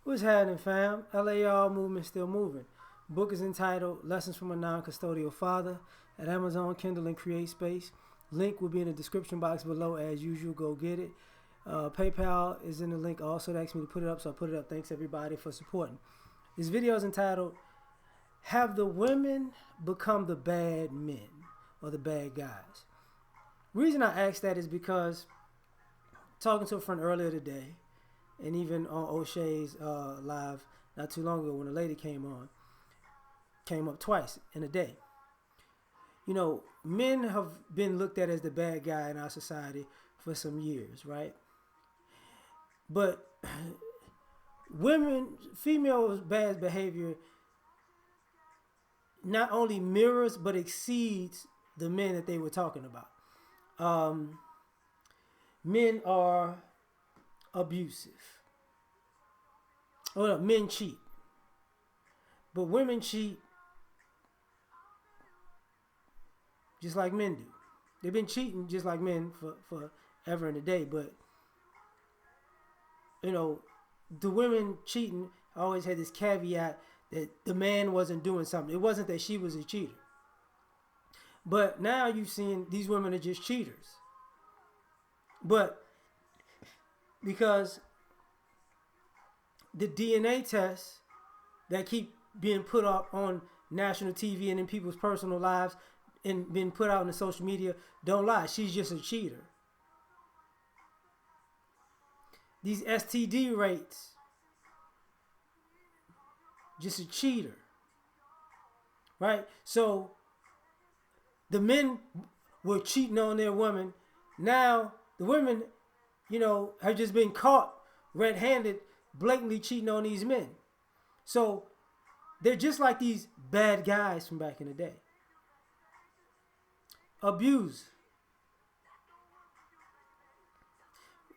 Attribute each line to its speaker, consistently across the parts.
Speaker 1: What's happening, fam? L.A.R. movement still moving. Book is entitled Lessons from a Non-Custodial Father at Amazon, Kindle, and Create Space. Link will be in the description box below as usual. Go get it. PayPal is in the link also. They asked me to put it up, so I put it up. Thanks everybody for supporting. This video is entitled Have the Women Become the Bad Men or the Bad Guys? Reason I asked that is because talking to a friend earlier today, and even on O'Shea's live not too long ago when a lady came up twice in a day. You know, men have been looked at as the bad guy in our society for some years, right? But females' bad behavior not only mirrors but exceeds the men that they were talking about. Men are abusive. Oh, no, men cheat, but women cheat just like men do. They've been cheating just like men for ever and a day. But you know, the women cheating always had this caveat that the man wasn't doing something. It wasn't that she was a cheater. But now you've seen these women are just cheaters. But because the DNA tests that keep being put up on national TV and in people's personal lives and being put out in the social media don't lie. She's just a cheater. These STD rates, just a cheater. Right? So the men were cheating on their women. Now the women, have just been caught red-handed blatantly cheating on these men. So they're just like these bad guys from back in the day. Abuse.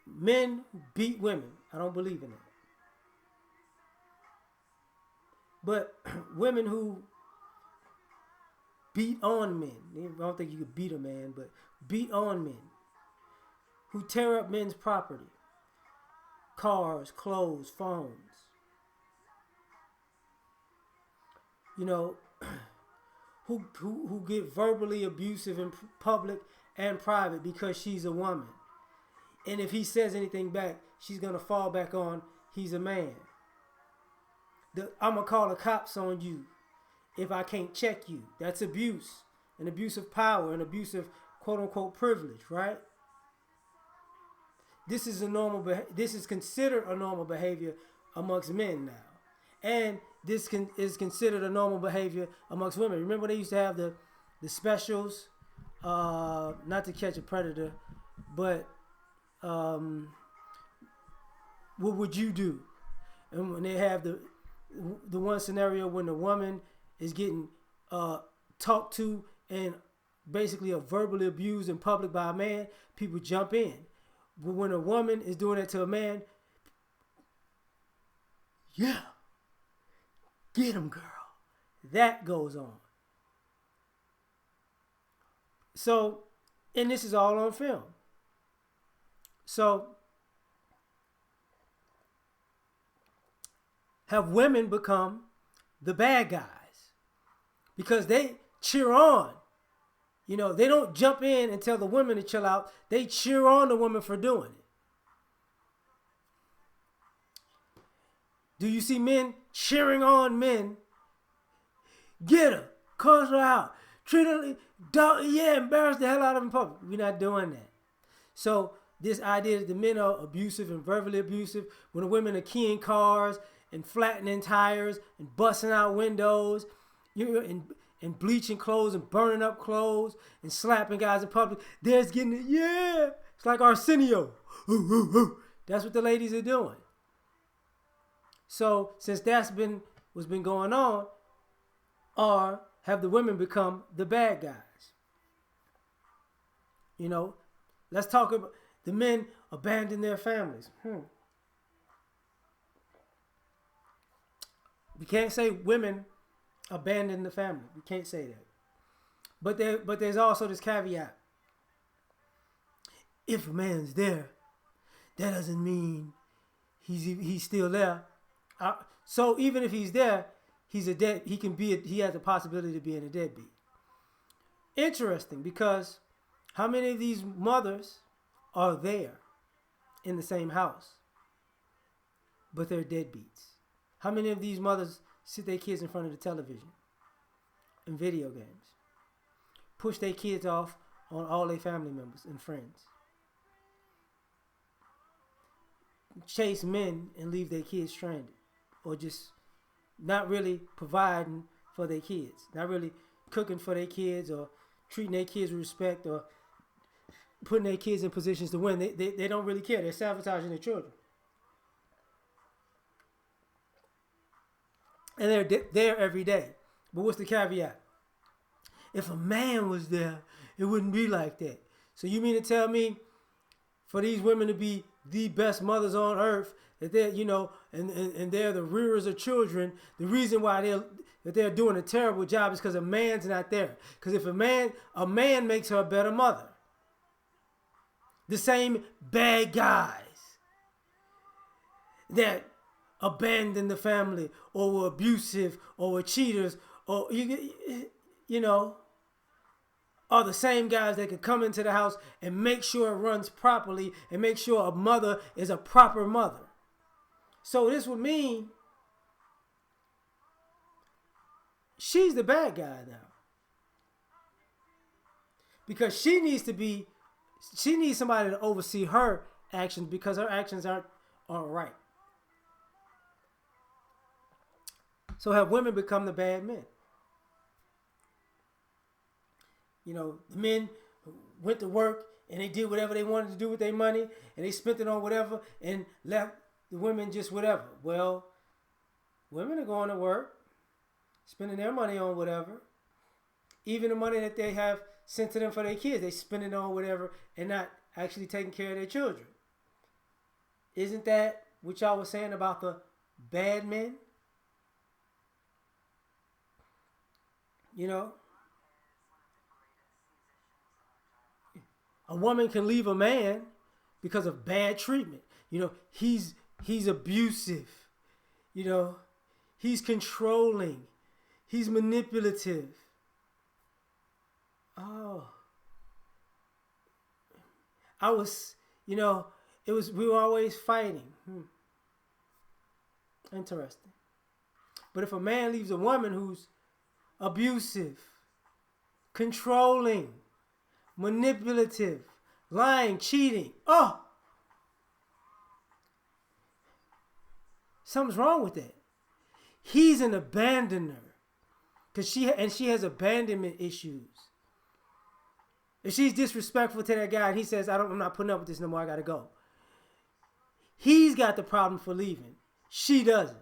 Speaker 1: Men beat women. I don't believe in it. But women who beat on men. I don't think you could beat a man, but beat on men. Who tear up men's property. Cars, clothes, phones. Who get verbally abusive in public and private because she's a woman. And if he says anything back, she's going to fall back on he's a man. I'm going to call the cops on you if I can't check you. That's abuse. An abuse of power, an abuse of quote-unquote privilege, right? This is considered a normal behavior amongst men now. And this is considered a normal behavior amongst women. Remember they used to have the specials, not to catch a predator, but what would you do? And when they have the one scenario when the woman is getting talked to and basically verbally abused in public by a man, people jump in. But when a woman is doing it to a man, yeah, get him, girl. That goes on. So, and this is all on film. So, have women become the bad guys? Because they cheer on. They don't jump in and tell the women to chill out. They cheer on the woman for doing it. Do you see men cheering on men? Get her. Cuss her out. Treat her. Embarrass the hell out of them in public. We're not doing that. So this idea that the men are abusive and verbally abusive when the women are keying cars and flattening tires and busting out windows and bleaching clothes and burning up clothes and slapping guys in public. There's getting it. Yeah. It's like Arsenio. That's what the ladies are doing. So since what's been going on, have the women become the bad guys? Let's talk about the men abandon their families. We can't say women abandon the family. We can't say that. But there's also this caveat. If a man's there, that doesn't mean he's still there. So even if he's there, he's a dead. He can be. He has the possibility of being a deadbeat. Interesting, because how many of these mothers are there in the same house, but they're deadbeats? How many of these mothers sit their kids in front of the television and video games, push their kids off on all their family members and friends, chase men and leave their kids stranded, or just not really providing for their kids, not really cooking for their kids, or treating their kids with respect, or putting their kids in positions to win. They don't really care. They're sabotaging their children. And they're there every day. But what's the caveat? If a man was there, it wouldn't be like that. So you mean to tell me, for these women to be the best mothers on earth, that they're, and they're the rearers of children, the reason why they're doing a terrible job is because a man's not there. Because if a man makes her a better mother. The same bad guys that abandoned the family, or were abusive, or were cheaters, or are the same guys that could come into the house and make sure it runs properly, and make sure a mother is a proper mother. So this would mean she's the bad guy now, because she needs somebody to oversee her actions, because her actions aren't right. So have women become the bad men? The men went to work and they did whatever they wanted to do with their money, and they spent it on whatever and left the women just whatever. Well, women are going to work, spending their money on whatever. Even the money that they have sent to them for their kids, they spend it on whatever and not actually taking care of their children. Isn't that what y'all was saying about the bad men? A woman can leave a man because of bad treatment. He's abusive. He's controlling. He's manipulative. Oh. We were always fighting. Interesting. But if a man leaves a woman who's abusive, controlling, manipulative, lying, cheating, something's wrong with that. He's an abandoner, because she has abandonment issues. If she's disrespectful to that guy and he says, I'm not putting up with this no more, I gotta go, he's got the problem for leaving. She doesn't.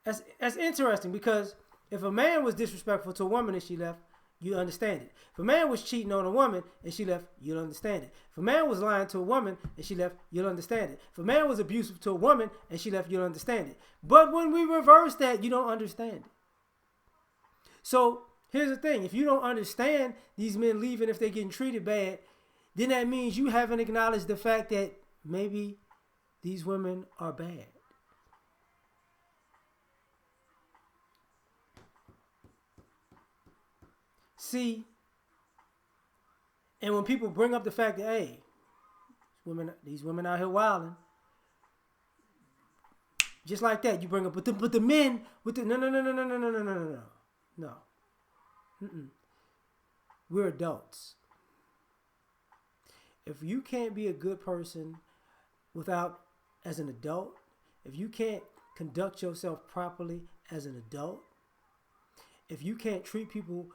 Speaker 1: That's interesting, because if a man was disrespectful to a woman and she left, you understand it. If a man was cheating on a woman and she left, you'll understand it. If a man was lying to a woman and she left, you'll understand it. If a man was abusive to a woman and she left, you'll understand it. But when we reverse that, you don't understand it. So here's the thing. If you don't understand these men leaving if they're getting treated bad, then that means you haven't acknowledged the fact that maybe these women are bad. See, and when people bring up the fact that, hey, these women out here wilding, just like that, you bring up, but the men with the no. We're adults. If you can't be a good person as an adult, if you can't conduct yourself properly as an adult, if you can't treat people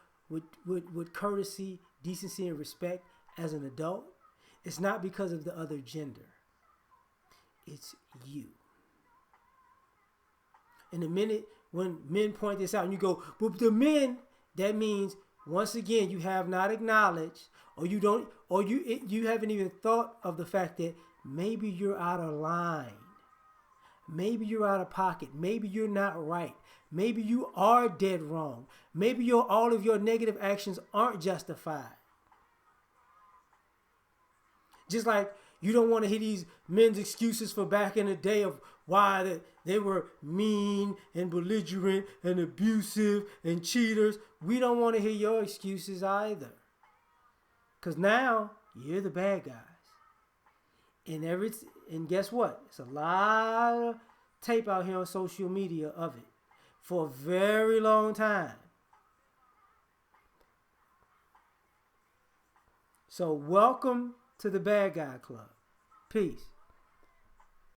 Speaker 1: with courtesy, decency, and respect as an adult, it's not because of the other gender. It's you. And the minute when men point this out and you go, but the men, that means once again you have not acknowledged, or you haven't even thought of the fact that maybe you're out of line. Maybe you're out of pocket. Maybe you're not right. Maybe you are dead wrong. Maybe all of your negative actions aren't justified. Just like, You don't want to hear these men's excuses for back in the day of why they were mean and belligerent and abusive and cheaters. We don't want to hear your excuses either. Because now you're the bad guys. And guess what? It's a lot of tape out here on social media of it for a very long time. So welcome to the Bad Guy Club. Peace.